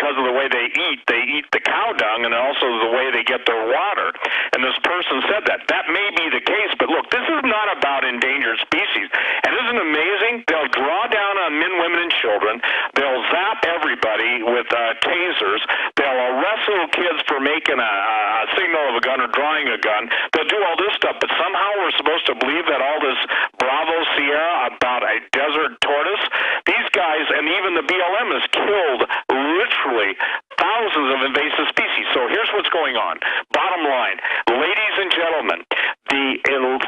because of the way they eat the cow dung, and also the way they get their water. And this person said that. That may be the case, but look, this is not about endangered species. And isn't it amazing? They'll draw down on men, women, and children. They'll zap everybody with tasers. They'll arrest little kids for making a signal of a gun or drawing a gun. They'll do all this stuff, but somehow we're supposed to believe that all this Bravo Sierra about a desert tortoise, these guys, and even the BLM has killed literally thousands of invasive species. So here's what's going on. Bottom line, ladies and gentlemen, the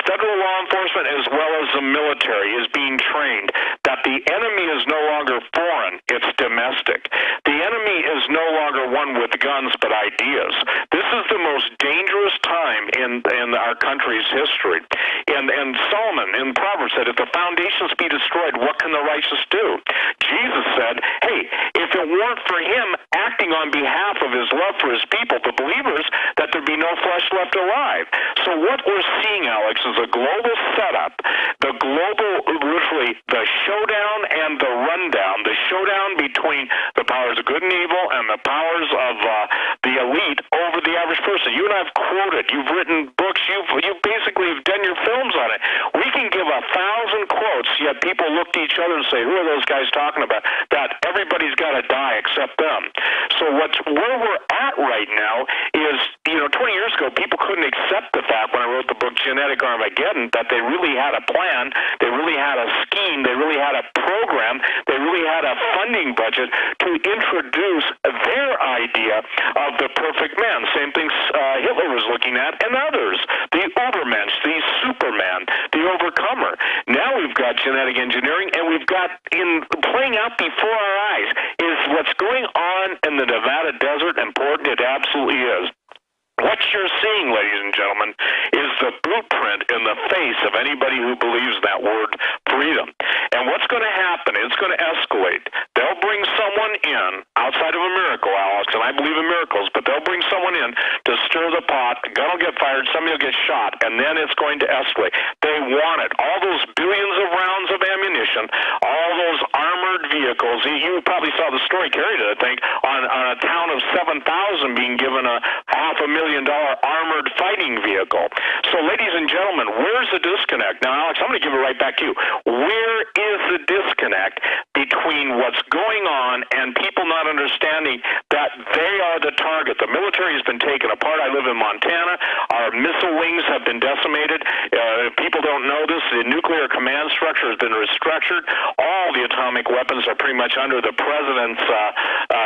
federal law enforcement as well as the military is being trained that the enemy is no longer foreign, it's domestic. The enemy is no longer one with guns but ideas. This is the most dangerous time in our country's history. And Solomon in Proverbs said, if the foundations be destroyed, what can the righteous do? Jesus said, hey, if it weren't for him acting on behalf of his love for his people, the believers, that there'd be no flesh left alive. So what we're seeing, Alex, is a global setup, the global, literally, the showdown and the rundown, the showdown between the powers of good and evil and the powers of the elite over the average person. You and I have quoted, you've written books, you basically have done your films on it. We can give 1,000 quotes, yet people look to each other and say, who are those guys talking about? That everybody's got to die except them. So where we're at right now is, 20 years ago, people couldn't accept the fact when I wrote the book Genetic Armageddon that they really had a plan, they really had a scheme, they really had a program, they really had a funding budget to introduce their idea of the perfect man. Same thing Hitler was looking at, and others. The Ubermensch, the Superman, the Overcomer. Now we've got genetic engineering, and we've got, playing out before our eyes, is what's going on in the Nevada desert important? It absolutely is. What you're seeing, ladies and gentlemen, is the blueprint in the face of anybody who believes that word freedom. And what's going to happen, it's going to escalate. They'll bring someone in, outside of a miracle, Alex, and I believe in miracles, but they'll bring someone in to stir the pot, a gun will get fired, somebody will get shot, and then it's going to escalate. They want it. All those billions of rounds of ammunition, all those armored vehicles. You probably saw the story, carried it, I think, on a town of 7,000 being given a $500,000 armored fighting vehicle. So, ladies and gentlemen, where's the disconnect? Now, Alex, I'm going to give it right back to you. Where is the disconnect between what's going on and people not understanding that they are the target? The military has been taken apart. I live in Montana. Our missile wings have been decimated. People don't know this. The nuclear command structure has been restructured. All the atomic weapons are pretty much under the president's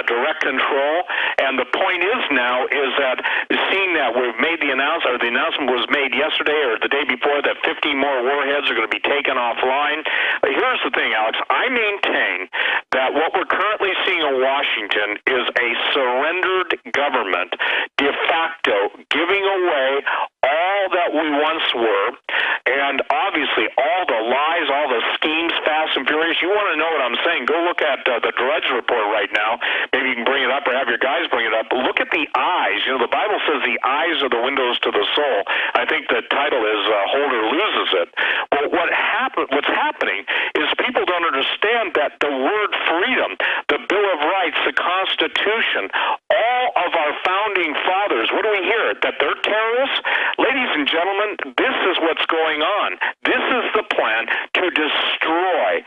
direct control. And the point is now is that seeing that we've made the announcement, or the announcement was made yesterday or the day before that 50 more warheads are going to be taken offline. Here's the thing, Alex. I maintain that what we're currently seeing in Washington is a surrendered government, de facto, giving away all that we once were, and obviously all the lies, all the schemes, fast and furious. You want to know what I'm saying, go look at the Drudge Report right now. Maybe you can bring it up or have your guys bring it up. Look at the eyes. The Bible says the eyes are the windows to the soul. I think the title is Holder Loses It. But what's happening is people don't understand that the word freedom, the Bill of Rights, the Constitution, all of our founding fathers, what do we hear? That they're terrorists? Ladies and gentlemen, this is what's going on. This is the plan to destroy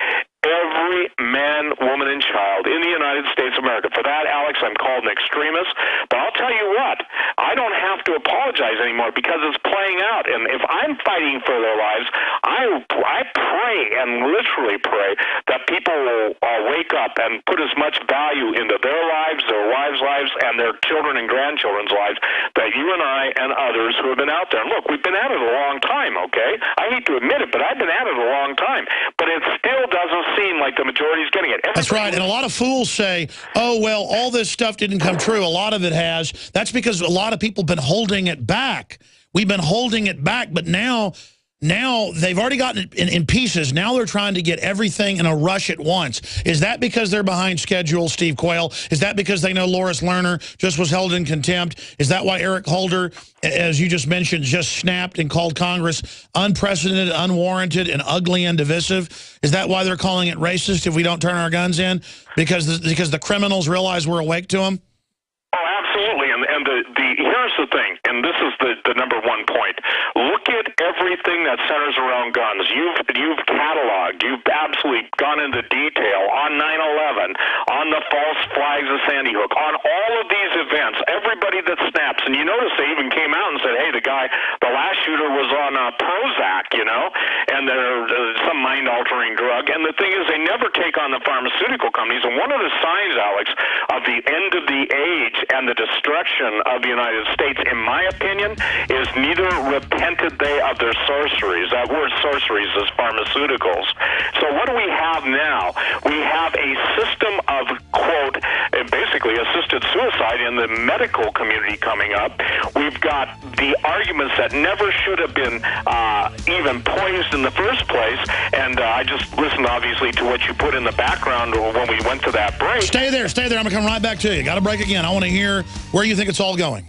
every man, woman, and child in the United States of America. For that, Alex, I'm called an extremist. But I'll tell you what, I don't have to apologize anymore because it's playing out. And if I'm fighting for their lives, I pray and literally pray that people will wake up and put as much value into their lives, their wives' lives, and their children and grandchildren's lives that you and I and others who have been out there. And look, we've been at it a long time, okay? I hate to admit it, but I've been at it a long time. But it still doesn't seem like the majority is getting it. That's right. And a lot of fools say, oh, well, all this stuff didn't come true. A lot of it has. That's because a lot of people have been holding it back. We've been holding it back. But now Now they've already gotten it in pieces. Now they're trying to get everything in a rush at once. Is that because they're behind schedule, Steve Quayle? Is that because they know Loris Lerner just was held in contempt? Is that why Eric Holder, as you just mentioned, just snapped and called Congress unprecedented, unwarranted, and ugly and divisive? Is that why they're calling it racist if we don't turn our guns in? Because the criminals realize we're awake to them? Oh, absolutely. And here's the thing, and this is the number one point. Look at everything that centers around guns. You've cataloged, you've absolutely gone into detail on 9/11, on the false flags of Sandy Hook, on all of these events, everybody that snaps. And you notice they even came out and said, hey, the last shooter was on Prozac, and they're some mind-altering drug. And the thing is, they never take on the pharmaceutical companies. And one of the signs, Alex, of the end of the age and the destruction of the United States, in my opinion, is neither repented they of their sorceries. That word sorceries is pharmaceuticals. So what do we have now? We have a system of, quote, basically assisted suicide in the medical community coming up. We've got the arguments that never should have been even poised in the first place. And I just listened, obviously, to what you put in the background when we went to that break. Stay there. I'm going to come right back to you. Got to break again. I want to hear where you think it's all going.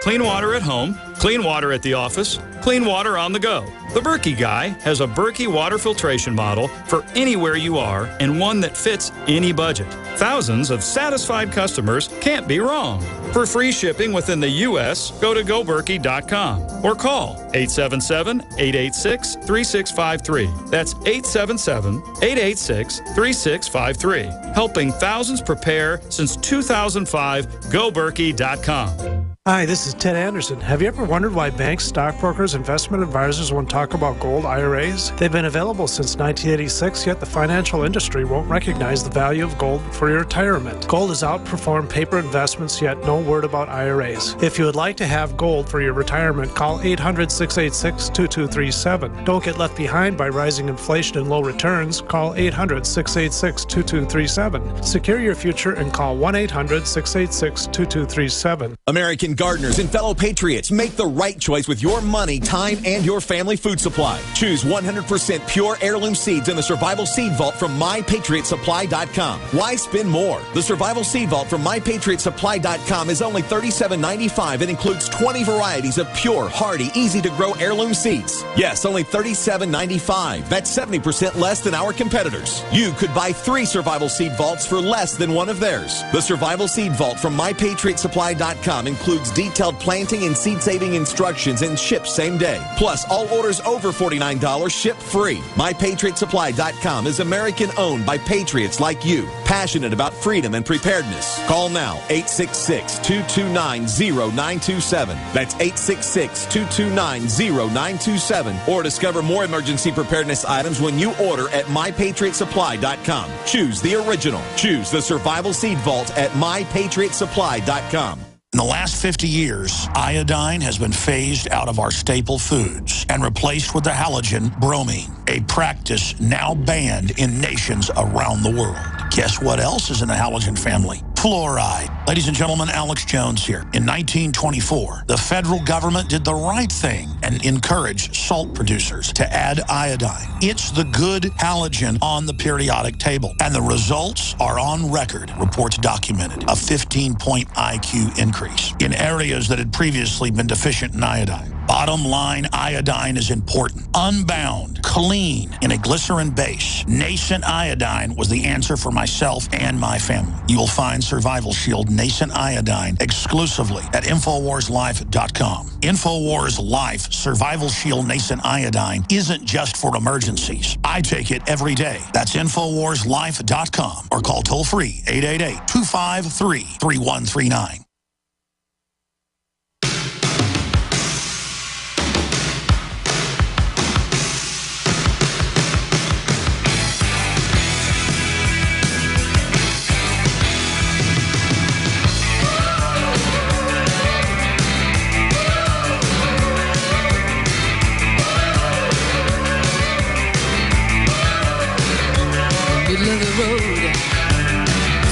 Clean water at home, clean water at the office, clean water on the go. The Berkey Guy has a Berkey water filtration model for anywhere you are and one that fits any budget. Thousands of satisfied customers can't be wrong. For free shipping within the U.S., go to goberkey.com or call 877-886-3653. That's 877-886-3653. Helping thousands prepare since 2005, goberkey.com. Hi, this is Ted Anderson. Have you ever wondered why banks, stockbrokers, investment advisors won't talk about gold IRAs? They've been available since 1986, yet the financial industry won't recognize the value of gold for your retirement. Gold has outperformed paper investments, yet no word about IRAs. If you would like to have gold for your retirement, call 800-686-2237. Don't get left behind by rising inflation and low returns. Call 800-686-2237. Secure your future and call 1-800-686-2237. American gardeners and fellow patriots, make the right choice with your money, time, and your family food supply. Choose 100% pure heirloom seeds in the Survival Seed Vault from MyPatriotSupply.com. Why spend more? The Survival Seed Vault from MyPatriotSupply.com is only $37.95 and includes 20 varieties of pure, hardy, easy-to-grow heirloom seeds. Yes, only $37.95. That's 70% less than our competitors. You could buy 3 Survival Seed Vaults for less than one of theirs. The Survival Seed Vault from MyPatriotSupply.com includes detailed planting and seed-saving instructions and ships same day. Plus, all orders over $49 ship free. MyPatriotSupply.com is American-owned by patriots like you, passionate about freedom and preparedness. Call now, 866-229-0927. That's 866-229-0927. Or discover more emergency preparedness items when you order at MyPatriotSupply.com. Choose the original. Choose the Survival Seed Vault at MyPatriotSupply.com. In the last 50 years, iodine has been phased out of our staple foods and replaced with the halogen bromine, a practice now banned in nations around the world. Guess what else is in the halogen family? Fluoride. Ladies and gentlemen, Alex Jones here. In 1924, the federal government did the right thing and encouraged salt producers to add iodine. It's the good halogen on the periodic table, and the results are on record. Reports documented a 15-point IQ increase in areas that had previously been deficient in iodine. Bottom line, iodine is important. Unbound, clean, in a glycerin base. Nascent iodine was the answer for myself and my family. You will find Survival Shield Nascent Iodine exclusively at InfoWarsLife.com. InfoWars Life Survival Shield Nascent Iodine isn't just for emergencies. I take it every day. That's InfoWarsLife.com or call toll-free 888-253-3139.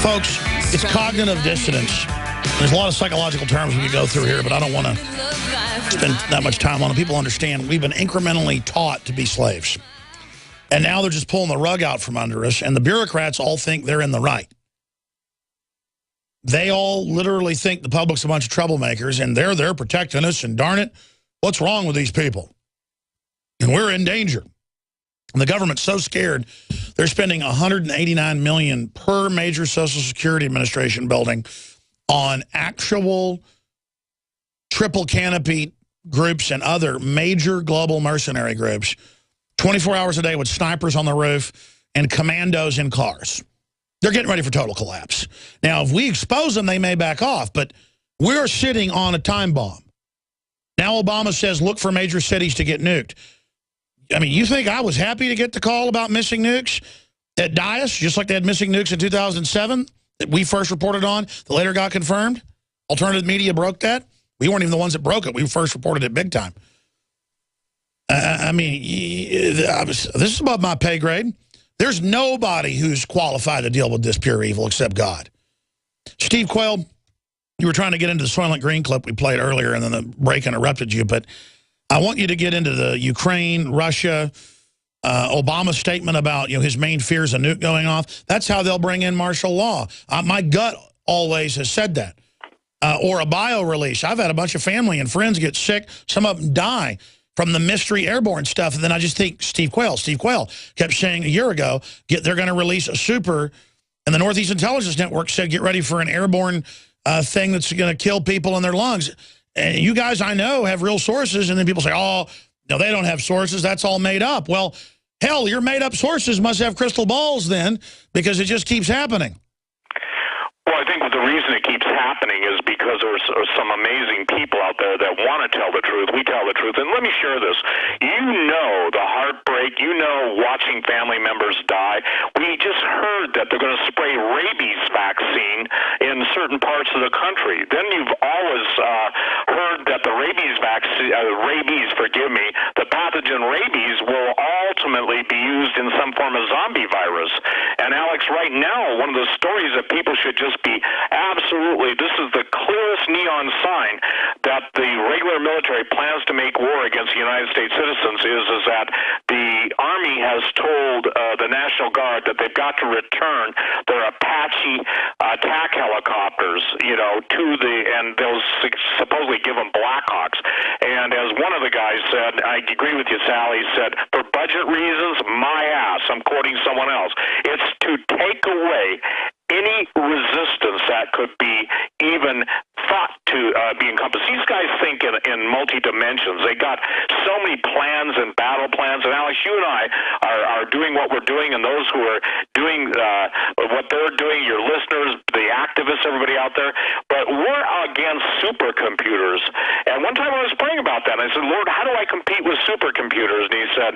Folks, it's cognitive dissonance. There's a lot of psychological terms we could go through here, but I don't want to spend that much time on it. People understand we've been incrementally taught to be slaves. And now they're just pulling the rug out from under us, and the bureaucrats all think they're in the right. They all literally think the public's a bunch of troublemakers, and they're there protecting us, and darn it, what's wrong with these people? And we're in danger. And the government's so scared, they're spending $189 million per major Social Security Administration building on actual triple canopy groups and other major global mercenary groups, 24 hours a day with snipers on the roof and commandos in cars. They're getting ready for total collapse. Now, if we expose them, they may back off, but we're sitting on a time bomb. Now Obama says, look for major cities to get nuked. I mean, you think I was happy to get the call about missing nukes at Dias, just like they had missing nukes in 2007 that we first reported on, that later got confirmed? Alternative media broke that. We weren't even the ones that broke it. We first reported it big time. I mean, this is above my pay grade. There's nobody who's qualified to deal with this pure evil except God. Steve Quayle, you were trying to get into the Soylent Green clip we played earlier, and then the break interrupted you, but I want you to get into the Ukraine, Russia, Obama statement about his main fear is a nuke going off. That's how they'll bring in martial law. My gut always has said that. Or a bio-release. I've had a bunch of family and friends get sick. Some of them die from the mystery airborne stuff. And then I just think Steve Quayle kept saying a year ago, they're going to release a super, and the Northeast Intelligence Network said, get ready for an airborne thing that's going to kill people in their lungs. And you guys, I know, have real sources, and then people say, oh, no, they don't have sources. That's all made up. Well, hell, your made-up sources must have crystal balls then, because it just keeps happening. Well, I think the reason it keeps happening is because there's some amazing people out there that want to tell the truth. We tell the truth. And let me share this. You know the heartbreak. You know watching family members die. We just heard that they're going to spray rabies vaccine in certain parts of the country. Then you've always heard that the the pathogen rabies will ultimately be used in some form of zombie virus. And Alex, right now, one of the stories that people should just be absolutely, this is the clearest neon sign that the regular military plans to make war against the United States citizens is that the Army has told the National Guard that they've got to return their Apache attack helicopters, and they'll supposedly give them Blackhawks. And as one of the guys said, I agree with you, Sally, said, for budget reasons, my ass, I'm quoting someone else, it's to take away any resistance that could be even thought to be encompassed. These guys think in multi-dimensions. They got so many plans and battle plans. And Alex, you and I are doing what we're doing, and those who are doing what they're doing, your listeners, the activists, everybody out there, but we're against supercomputers. And one time I was praying about that, and I said, Lord, how do I compete with supercomputers? And he said,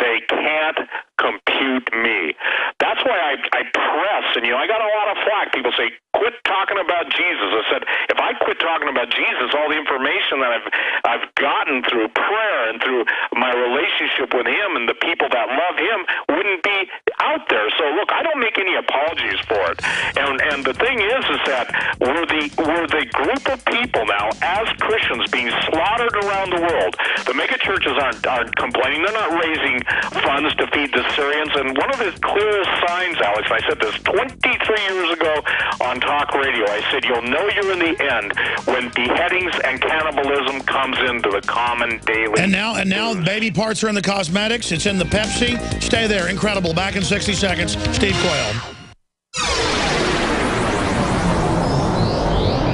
they can't compute me. That's why I press, and I got a lot of flack. People say, quit talking about Jesus. I said, if I quit talking about Jesus, all the information that I've gotten through prayer and through my relationship with him and the people that love him wouldn't be out there. So look, I don't make any apologies for it. And the thing is that we're the group of people now, as Christians, being slaughtered around the world. The mega churches aren't complaining. They're not raising funds to feed the Syrians. And one of the clearest signs, Alex, and I said this 23 years ago on talk radio, I said, you'll know you're in the end when beheadings and cannibalism comes into the common daily. And now baby parts are in the cosmetics. It's in the Pepsi. Stay there. Incredible. Back in 60 seconds. Steve Quayle.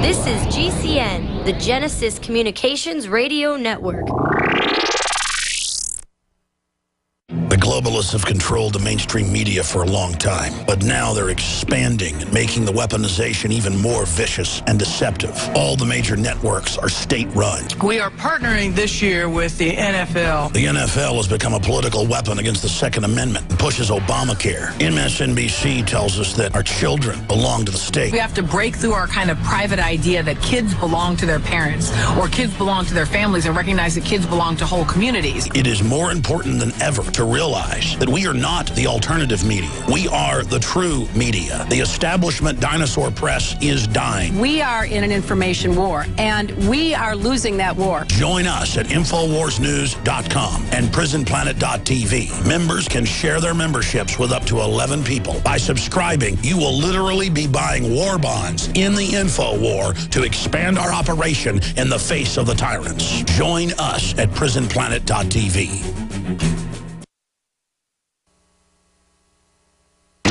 This is GCN, the Genesis Communications Radio Network. The globalists have controlled the mainstream media for a long time, but now they're expanding and making the weaponization even more vicious and deceptive. All the major networks are state-run. We are partnering this year with the NFL. The NFL has become a political weapon against the Second Amendment and pushes Obamacare. MSNBC tells us that our children belong to the state. We have to break through our kind of private idea that kids belong to their parents or kids belong to their families and recognize that kids belong to whole communities. It is more important than ever to realize realize that we are not the alternative media. We are the true media. The establishment dinosaur press is dying. We are in an information war, and we are losing that war. Join us at InfoWarsNews.com and PrisonPlanet.tv. Members can share their memberships with up to 11 people. By subscribing, you will literally be buying war bonds in the info war to expand our operation in the face of the tyrants. Join us at PrisonPlanet.tv.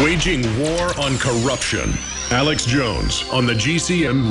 Waging war on corruption. Alex Jones on the GCN